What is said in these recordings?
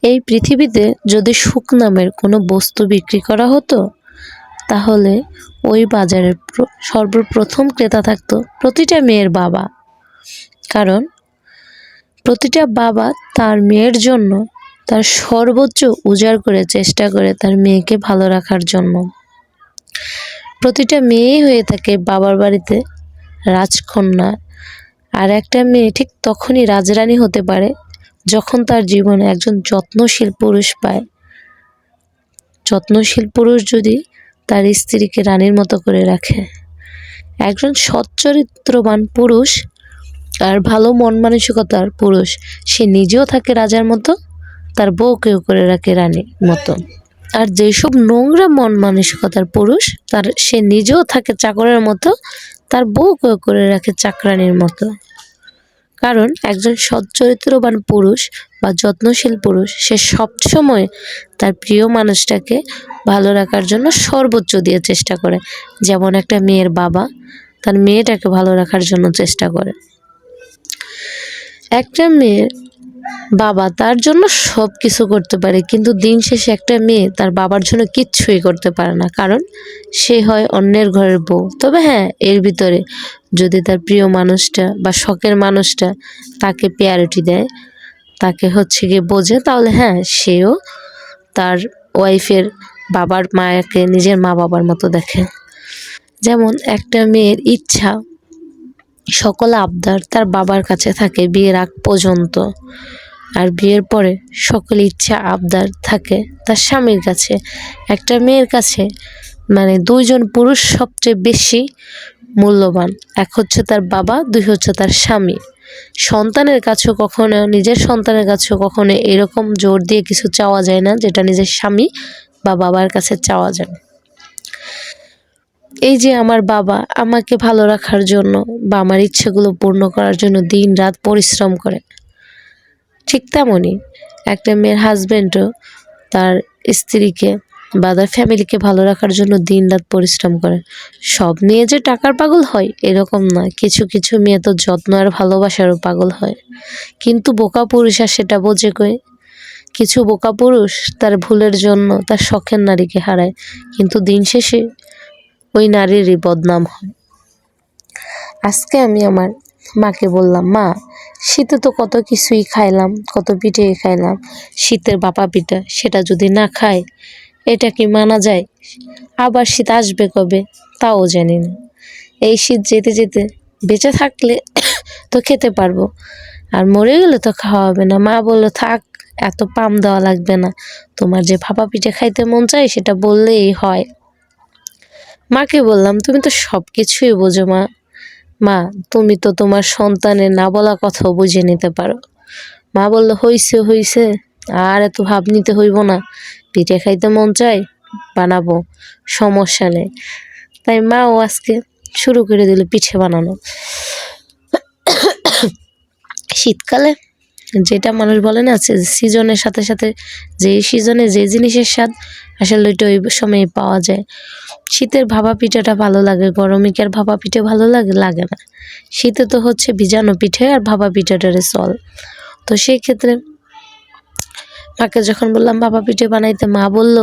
এই পৃথিবীতে যদি সুখ নামের কোনো বস্তু বিক্রি করা হতো, তাহলে ওই বাজারের সর্বপ্রথম ক্রেতা থাকতো প্রতিটা মেয়ের বাবা। কারণ প্রতিটা বাবা তার মেয়ের জন্য তার সর্বোচ্চ উজাড় করে চেষ্টা করে তার মেয়েকে ভালো রাখার জন্য। প্রতিটা মেয়েই হয়ে থাকে বাবার বাড়িতে রাজকন্যা, আর একটা মেয়ে ঠিক তখনই রাজরানী হতে পারে যখন তার জীবনে একজন যত্নশীল পুরুষ পায়। যত্নশীল পুরুষ যদি তার স্ত্রীকে রানীর মতো করে রাখে। একজন সচ্চরিত্রবান পুরুষ আর ভালো মন মানসিকতার পুরুষ, সে নিজেও থাকে রাজার মতো, তার বউকেও করে রাখে রানীর মতো। আর যেসব নোংরা মন মানসিকতার পুরুষ, সে নিজেও থাকে চাকরের মতো, তার বউকেও করে রাখে চাকরানির মতো। কারণ একজন সচ্চরিত্রবান পুরুষ বা যত্নশীল পুরুষ, সে সবসময় তার প্রিয় মানুষটাকে ভালো রাখার জন্য সর্বোচ্চ দিয়ে চেষ্টা করে। যেমন একটা মেয়ের বাবা তার মেয়েটাকে ভালো রাখার জন্য চেষ্টা করে। একটা মেয়ের বাবা তার জন্য সব কিছু করতে পারে, কিন্তু দিন শেষে একটা মেয়ে তার বাবার জন্য কিচ্ছুই করতে পারে না, কারণ সে হয় অন্যের ঘরের বউ। তবে হ্যাঁ, এর ভিতরে যদি তার প্রিয় মানুষটা বা শখের মানুষটা তাকে প্রায়োরিটি দেয়, তাকে গিয়ে বোঝে, তাহলে হ্যাঁ, সেও তার ওয়াইফের বাবার মায়াকে নিজের মা বাবার মতো দেখে। যেমন একটা মেয়ের ইচ্ছা, সকল আবদার তার বাবার কাছে থাকে বিয়ের আগ পর্যন্ত, আর বিয়ের পরে সকল ইচ্ছা আবদার থাকে তার স্বামীর কাছে। একটা মেয়ের কাছে মানে দুইজন পুরুষ সবচেয়ে বেশি মূল্যবান, এক হচ্ছে তার বাবা, দুই হচ্ছে তার স্বামী। সন্তানের কাছেও কখনো, নিজের সন্তানের কাছেও কখনো এরকম জোর দিয়ে কিছু চাওয়া যায় না যেটা নিজের স্বামী বা বাবার কাছে চাওয়া যায়। এই যে আমার বাবা আমাকে ভালো রাখার জন্য বা আমার ইচ্ছেগুলো পূর্ণ করার জন্য দিন রাত পরিশ্রম করে, ঠিক তেমনই একটা মেয়ের হাজবেন্ডও তার স্ত্রীকে বা তার ফ্যামিলিকে ভালো রাখার জন্য দিন রাত পরিশ্রম করে। সব মেয়ে যে টাকার পাগল হয় এরকম নয়, কিছু কিছু মেয়ে তো যত্ন আর ভালোবাসারও পাগল হয়। কিন্তু বোকা পুরুষ আর সেটা বোঝে কই? কিছু বোকা পুরুষ তার ভুলের জন্য তার শখের নারীকে হারায়, কিন্তু দিন শেষে ওই নারীরই বদনাম হয়। আজকে আমি আমার মাকে বললাম, মা, শীতে তো কত কিছুই খাইলাম, কত পিঠে খাইলাম, শীতের ভাপা পিঠা, সেটা যদি না খাই এটা কি মানা যায়? আবার শীত আসবে কবে তাও জানি না। এই শীত যেতে যেতে বেঁচে থাকলে তো খেতে পারবো, আর মরে গেলে তো খাওয়া হবে না। মা বললো, থাক, এত পাম দেওয়া লাগবে না, তোমার যে ভাপা পিঠে খাইতে মন চায় সেটা বললেই হয়। মাকে বললাম, তুমি তো সব কিছুই বোঝো মা। মা, তুমি তো তোমার সন্তানের না বলা কথাও বুঝে নিতে পারো। মা বলল, হইছে হইছে, আর এত ভাব নিতে হইব না, পিঠে খাইতে মন চাই, বানাবো, সমস্যা নেই। তাই মাও আজকে শুরু করে দিল পিঠে বানানো। শীতকালে যেটা মানুষ বলে না, সিজনের সাথে সাথে যে সিজনে যে জিনিসের স্বাদ আসলে ওইটা ওই সময় পাওয়া যায়। শীতের ভাপা পিঠাটা ভালো লাগে, গরমে কি আর ভাপা পিঠে ভালো লাগে? লাগে না। শীতে তো ভিজানো পিঠে আর ভাপা পিঠাটারে চল। তো সেই ক্ষেত্রে মাকে যখন বললাম ভাপা পিঠে বানাইতে, মা বলল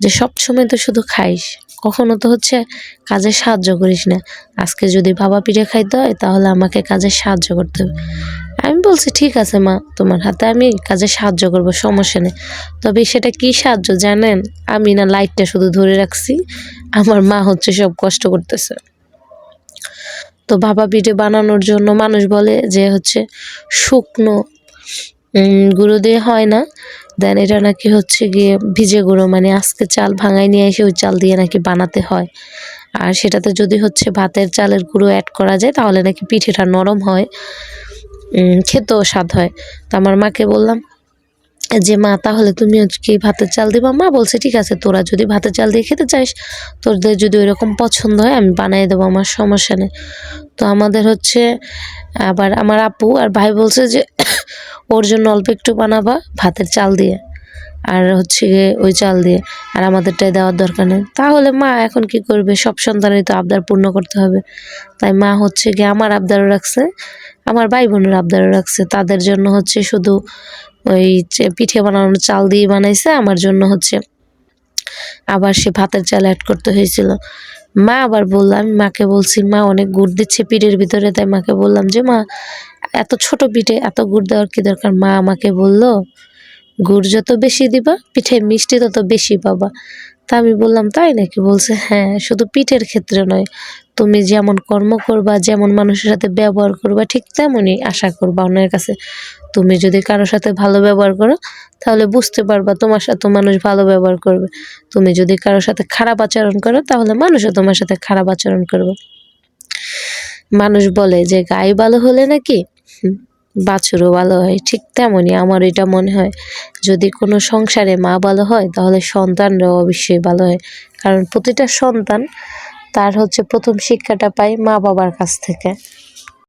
যে সব সময় তো শুধু খাইস, কখনো তো কাজে সাহায্য করিস না। আজকে যদি ভাপা পিঠে খাইতে হয় তাহলে আমাকে কাজে সাহায্য করতে হবে। আমি বলছি, ঠিক আছে মা, তোমার হাতে আমি কাজে সাহায্য করব, সমস্যা নেই। তবে সেটা কি সাহায্য জানেন? আমি না লাইটটা শুধু ধরে রাখছি, আমার মা সব কষ্ট করতেছে। তো ভাপা পিঠে বানানোর জন্য মানুষ বলে যে শুকনো গুঁড়ো দিয়ে হয় না, দেন এটা নাকি গিয়ে ভিজে গুঁড়ো, মানে আজকে চাল ভাঙাই নিয়ে এসে ওই চাল দিয়ে নাকি বানাতে হয়। আর সেটাতে যদি ভাতের চালের গুঁড়ো অ্যাড করা যায় তাহলে নাকি পিঠেটা নরম হয়, খেতেও স্বাদ হয়। তো আমার মাকে বললাম যে, মা, তাহলে তুমি কি ভাতের চাল দিবা? মা বলছে, ঠিক আছে, তোরা যদি ভাতের চাল দিয়ে খেতে চাইস, তোদের যদি ওইরকম পছন্দ হয় আমি বানিয়ে দেবো, আমার সমস্যা নেই। তো আমাদের আবার আমার আপু আর ভাই বলছে যে ওর জন্য অল্প একটু বানাবা ভাতের চাল দিয়ে, আর গিয়ে ওই চাল দিয়ে, আর আমাদেরটাই দেওয়ার দরকার নেই। তাহলে মা এখন কি করবে? সব সন্তানই তো আবদার পূর্ণ করতে হবে। তাই মা গিয়ে আমার আবদারও রাখছে, আমার ভাই বোনের আবদারও রাখছে। তাদের জন্য শুধু ওই পিঠে বানানোর চাল দিয়ে বানাইছে, আমার জন্য হচ্ছে আবার সে ভাতের চাল অ্যাড করতে হয়েছিল। মা আবার বলল, আমি মাকে বলছি মা অনেক গুড় দিচ্ছে পিঠের ভিতরে, তাই মাকে বললাম যে মা এত ছোট পিঠে এত গুড় দেওয়ার কি দরকার। মা আমাকে বলল, গুড় যত বেশি দিবা পিঠে মিষ্টি তত বেশি পাবা। তা আমি বললাম তাই নাকি? বলছে হ্যাঁ, শুধু পিঠের ক্ষেত্রে নয়, তুমি যেমন কর্ম করবা, যেমন মানুষের সাথে ব্যবহার করবা, ঠিক তেমনই আশা করবা অন্যের কাছে। তুমি যদি কারোর সাথে ভালো ব্যবহার করো তাহলে বুঝতে পারবা তোমার সাথে মানুষ ভালো ব্যবহার করবে। তুমি যদি কারোর সাথে খারাপ আচরণ করো তাহলে মানুষও তোমার সাথে খারাপ আচরণ করবে। মানুষ বলে যে গাই ভালো হলে নাকি বাছুরও ভালো হয়, ঠিক তেমনই আমার এটা মনে হয়। যদি কোনো সংসারে মা ভালো হয় তাহলে সন্তানরাও অবশ্যই ভালো হয়, কারণ প্রতিটা সন্তান তার হচ্ছে প্রথম শিক্ষাটা পায় মা বাবার কাছ থেকে।